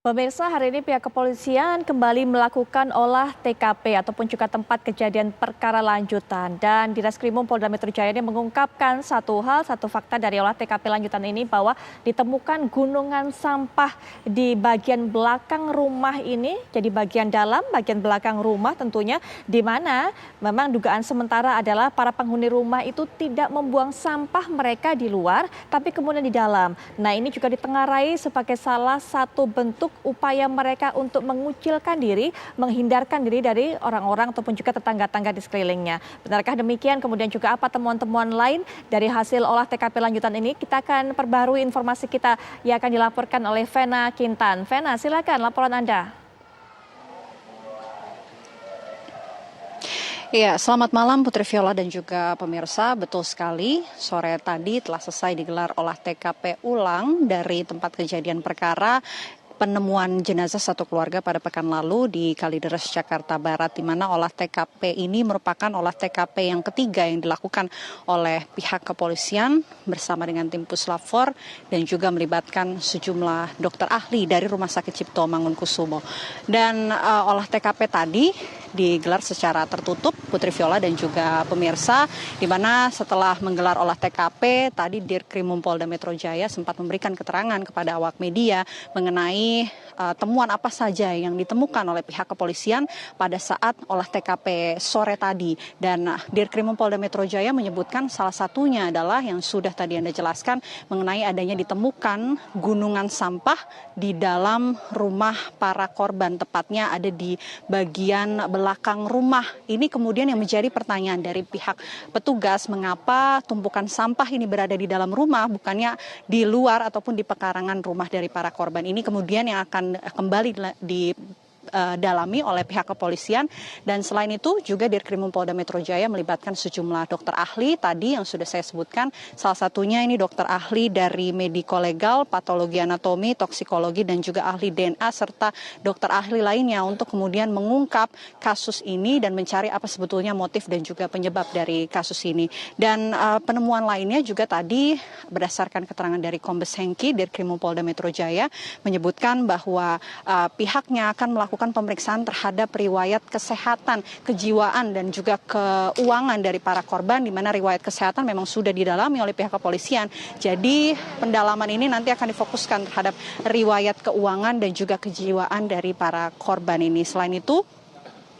Pemirsa, hari ini pihak kepolisian kembali melakukan olah TKP ataupun juga tempat kejadian perkara lanjutan. Dan di Reskrimum Polda Metro Jaya ini mengungkapkan satu fakta dari olah TKP lanjutan ini bahwa ditemukan gunungan sampah di bagian belakang rumah ini, jadi bagian dalam, bagian belakang rumah tentunya, di mana memang dugaan sementara adalah para penghuni rumah itu tidak membuang sampah mereka di luar, tapi kemudian di dalam. Nah, ini juga ditengarai sebagai salah satu bentuk upaya mereka untuk mengucilkan diri, menghindarkan diri dari orang-orang ataupun juga tetangga-tetangga di sekelilingnya. Benarkah demikian? Kemudian juga apa temuan-temuan lain dari hasil olah TKP lanjutan ini? Kita akan perbarui informasi kita yang akan dilaporkan oleh Vena Kintan. Vena, silakan laporan Anda. Iya, selamat malam Putri Viola dan juga pemirsa. Betul sekali, sore tadi telah selesai digelar olah TKP ulang dari tempat kejadian perkara penemuan jenazah satu keluarga pada pekan lalu di Kalideres, Jakarta Barat, di mana olah TKP ini merupakan olah TKP yang ketiga yang dilakukan oleh pihak kepolisian bersama dengan tim Puslap 4 dan juga melibatkan sejumlah dokter ahli dari Rumah Sakit Cipto Mangunkusumo. Dan olah TKP tadi digelar secara tertutup, Putri Viola dan juga pemirsa, di mana setelah menggelar olah TKP, tadi Dirkrimum Polda Metro Jaya sempat memberikan keterangan kepada awak media mengenai temuan apa saja yang ditemukan oleh pihak kepolisian pada saat olah TKP sore tadi. Dan Dirkrimum Polda Metro Jaya menyebutkan salah satunya adalah yang sudah tadi Anda jelaskan mengenai adanya ditemukan gunungan sampah di dalam rumah para korban, tepatnya ada di bagian belakang rumah. Ini kemudian yang menjadi pertanyaan dari pihak petugas, mengapa tumpukan sampah ini berada di dalam rumah, bukannya di luar ataupun di pekarangan rumah dari para korban. Ini kemudian yang akan kembali dalami oleh pihak kepolisian. Dan selain itu juga Dirkrimum Polda Metro Jaya melibatkan sejumlah dokter ahli tadi yang sudah saya sebutkan. Salah satunya ini dokter ahli dari mediko legal, patologi anatomi, toksikologi dan juga ahli DNA serta dokter ahli lainnya untuk kemudian mengungkap kasus ini dan mencari apa sebetulnya motif dan juga penyebab dari kasus ini. Dan penemuan lainnya juga tadi berdasarkan keterangan dari Kombes Hengki Dirkrimum Polda Metro Jaya menyebutkan bahwa pihaknya akan melakukan pemeriksaan terhadap riwayat kesehatan, kejiwaan dan juga keuangan dari para korban, di mana riwayat kesehatan memang sudah didalami oleh pihak kepolisian. Jadi pendalaman ini nanti akan difokuskan terhadap riwayat keuangan dan juga kejiwaan dari para korban ini. Selain itu,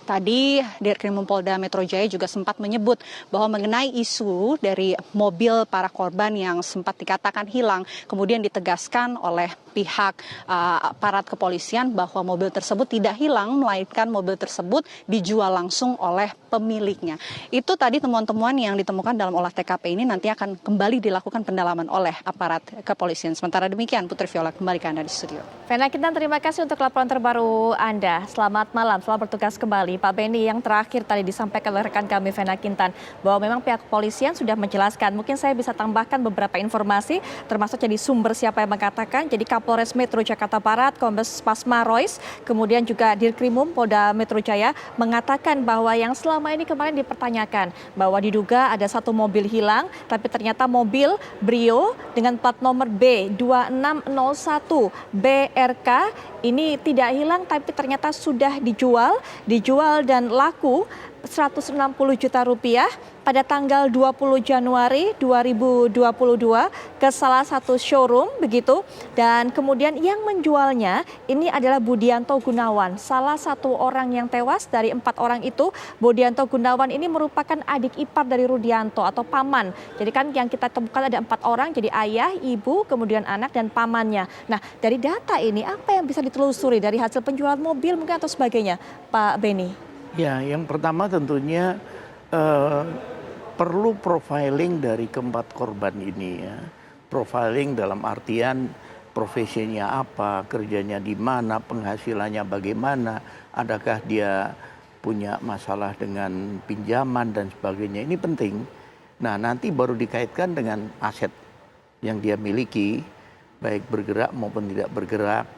tadi Dirkrimum Polda Metro Jaya juga sempat menyebut bahwa mengenai isu dari mobil para korban yang sempat dikatakan hilang, kemudian ditegaskan oleh pihak aparat kepolisian bahwa mobil tersebut tidak hilang, melainkan mobil tersebut dijual langsung oleh pemiliknya. Itu tadi temuan-temuan yang ditemukan dalam olah TKP ini nanti akan kembali dilakukan pendalaman oleh aparat kepolisian. Sementara demikian, Putri Viola, kembali ke Anda di studio. Vena Kintan, terima kasih untuk laporan terbaru Anda. Selamat malam, selamat bertugas kembali. Pak Beni, yang terakhir tadi disampaikan oleh rekan kami Vena Kintan bahwa memang pihak kepolisian sudah menjelaskan. Mungkin saya bisa tambahkan beberapa informasi, termasuk jadi sumber siapa yang mengatakan. Jadi Kapolres Metro Jakarta Barat, Kombes Pasma Roys, kemudian juga Dirkrimum Polda Metro Jaya mengatakan bahwa yang selama ini kemarin dipertanyakan bahwa diduga ada satu mobil hilang, tapi ternyata mobil Brio dengan plat nomor B2601 BRK ini tidak hilang, tapi ternyata sudah dijual dan laku 160 juta rupiah pada tanggal 20 Januari 2022 ke salah satu showroom begitu. Dan kemudian yang menjualnya ini adalah Budianto Gunawan, salah satu orang yang tewas dari 4 orang itu. Budianto Gunawan ini merupakan adik ipar dari Rudianto atau paman. Jadi kan yang kita temukan ada 4 orang, jadi ayah, ibu, kemudian anak dan pamannya. Nah, dari data ini apa yang bisa ditelusuri dari hasil penjualan mobil mungkin atau sebagainya, Pak Beni? Ya, yang pertama tentunya perlu profiling dari keempat korban ini ya. Profiling dalam artian profesinya apa, kerjanya di mana, penghasilannya bagaimana, adakah dia punya masalah dengan pinjaman dan sebagainya. Ini penting. Nah, nanti baru dikaitkan dengan aset yang dia miliki, baik bergerak maupun tidak bergerak.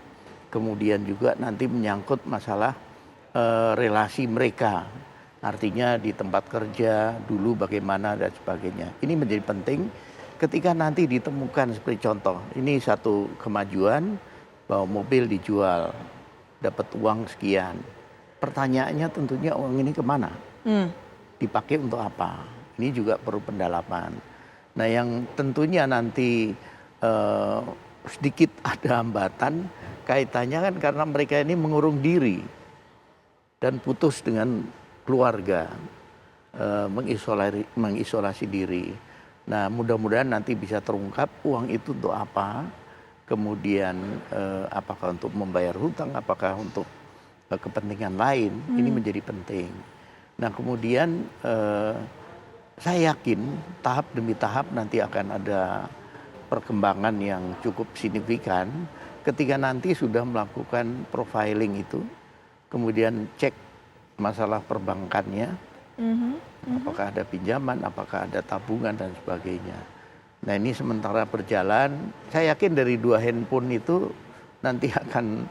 Kemudian juga nanti menyangkut masalah relasi mereka, artinya di tempat kerja dulu bagaimana dan sebagainya. Ini menjadi penting ketika nanti ditemukan seperti contoh, ini satu kemajuan bahwa mobil dijual, dapat uang sekian. Pertanyaannya tentunya uang ini kemana? Dipakai untuk apa? Ini juga perlu pendalaman. Nah yang tentunya nanti sedikit ada hambatan kaitannya kan karena mereka ini mengurung diri dan putus dengan keluarga, mengisolasi diri. Nah mudah-mudahan nanti bisa terungkap uang itu untuk apa, kemudian apakah untuk membayar hutang, apakah untuk kepentingan lain, ini menjadi penting. Nah kemudian saya yakin tahap demi tahap nanti akan ada perkembangan yang cukup signifikan ketika nanti sudah melakukan profiling itu, kemudian cek masalah perbankannya, apakah ada pinjaman, apakah ada tabungan dan sebagainya. Nah ini sementara berjalan, saya yakin dari 2 handphone itu nanti akan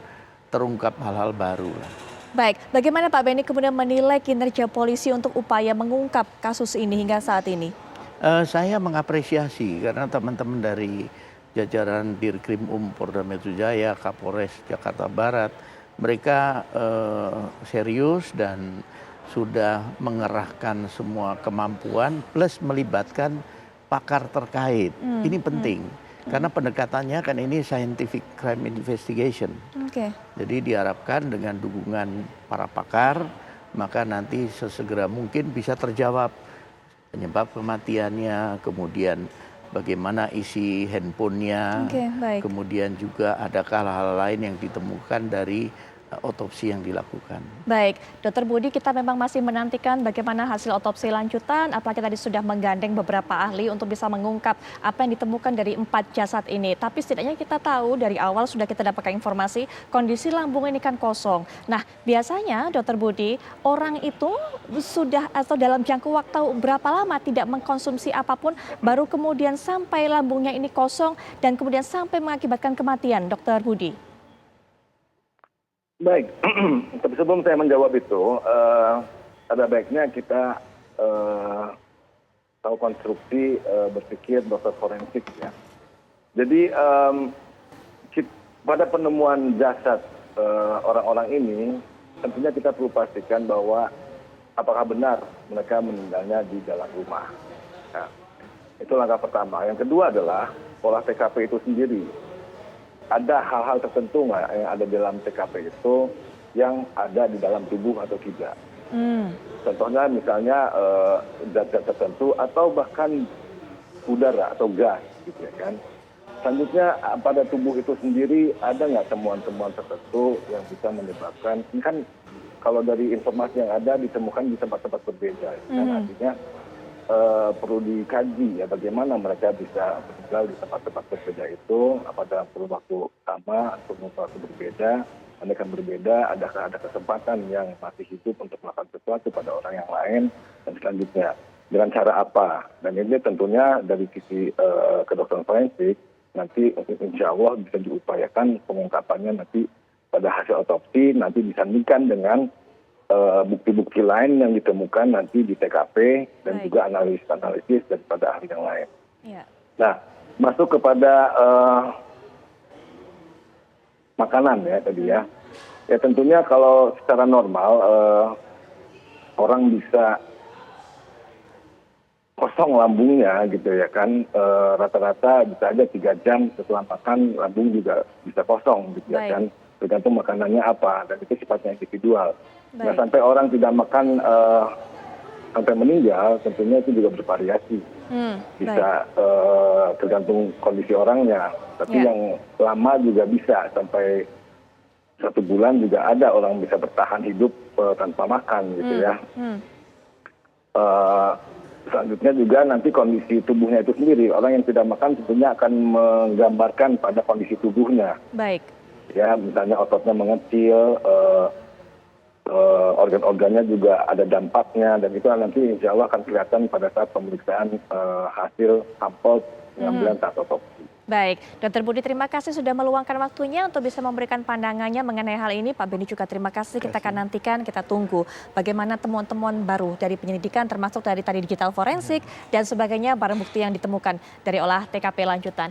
terungkap hal-hal baru lah. Baik, bagaimana Pak Benny kemudian menilai kinerja polisi untuk upaya mengungkap kasus ini hingga saat ini? Saya mengapresiasi karena teman-teman dari jajaran Dirkrim Polda Metro Jaya, Kapolres Jakarta Barat, mereka serius dan sudah mengerahkan semua kemampuan plus melibatkan pakar terkait. Ini penting karena pendekatannya kan ini scientific crime investigation. Jadi diharapkan dengan dukungan para pakar maka nanti sesegera mungkin bisa terjawab penyebab kematiannya, kemudian bagaimana isi handphonenya, kemudian juga adakah hal-hal lain yang ditemukan dari otopsi yang dilakukan. Baik, Dr. Budi, kita memang masih menantikan bagaimana hasil otopsi lanjutan, apalagi tadi sudah menggandeng beberapa ahli untuk bisa mengungkap apa yang ditemukan dari 4 jasad ini. Tapi setidaknya kita tahu dari awal sudah kita dapatkan informasi kondisi lambung ini kan kosong. Nah, biasanya Dr. Budi, orang itu sudah atau dalam jangka waktu berapa lama tidak mengkonsumsi apapun baru kemudian sampai lambungnya ini kosong dan kemudian sampai mengakibatkan kematian, Dr. Budi? Baik, tapi sebelum saya menjawab itu, ada baiknya kita tahu konstruksi berpikir dokter forensik ya. Jadi pada penemuan jasad orang-orang ini, tentunya kita perlu pastikan bahwa apakah benar mereka meninggalnya di dalam rumah. Nah, itu langkah pertama. Yang kedua adalah olah TKP itu sendiri. Ada hal-hal tertentu nggak yang ada di dalam TKP itu yang ada di dalam tubuh atau tidak. Contohnya misalnya zat-zat tertentu atau bahkan udara atau gas gitu ya kan. Selanjutnya pada tubuh itu sendiri ada nggak temuan-temuan tertentu yang bisa menyebabkan, ini kan kalau dari informasi yang ada ditemukan di tempat-tempat berbeda. Kan artinya perlu dikaji ya bagaimana mereka bisa tinggal di tempat-tempat berbeda itu, apa dalam kurun waktu sama atau waktu berbeda, mereka berbeda, adakah ada kesempatan yang masih hidup untuk melakukan sesuatu pada orang yang lain, dan selanjutnya dengan cara apa. Dan ini tentunya dari sisi kedokteran forensik nanti insya Allah bisa diupayakan pengungkapannya nanti pada hasil otopsi, nanti disandingkan dengan bukti-bukti lain yang ditemukan nanti di TKP dan juga analisis daripada ahli yang lain. Nah, masuk kepada makanan ya tadi ya. Ya tentunya kalau secara normal orang bisa kosong lambungnya gitu ya kan, rata-rata bisa aja 3 jam setelah makan lambung juga bisa kosong gitu ya kan, tergantung makanannya apa dan itu sifatnya individual. Nah sampai orang tidak makan sampai meninggal tentunya itu juga bervariasi, bisa tergantung kondisi orangnya, tapi yang lama juga bisa sampai 1 bulan juga ada orang bisa bertahan hidup tanpa makan gitu ya. Selanjutnya juga nanti kondisi tubuhnya itu sendiri, orang yang tidak makan tentunya akan menggambarkan pada kondisi tubuhnya. Ya misalnya ototnya mengecil, organ-organnya juga ada dampaknya dan itu nanti insya Allah akan kelihatan pada saat pemeriksaan hasil sampel pengambilan saat otopsi. Baik, Dr. Budi terima kasih sudah meluangkan waktunya untuk bisa memberikan pandangannya mengenai hal ini. Pak Benny juga terima kasih, kita akan nantikan, kita tunggu bagaimana temuan-temuan baru dari penyelidikan termasuk dari tadi digital forensik dan sebagainya barang bukti yang ditemukan dari olah TKP lanjutan.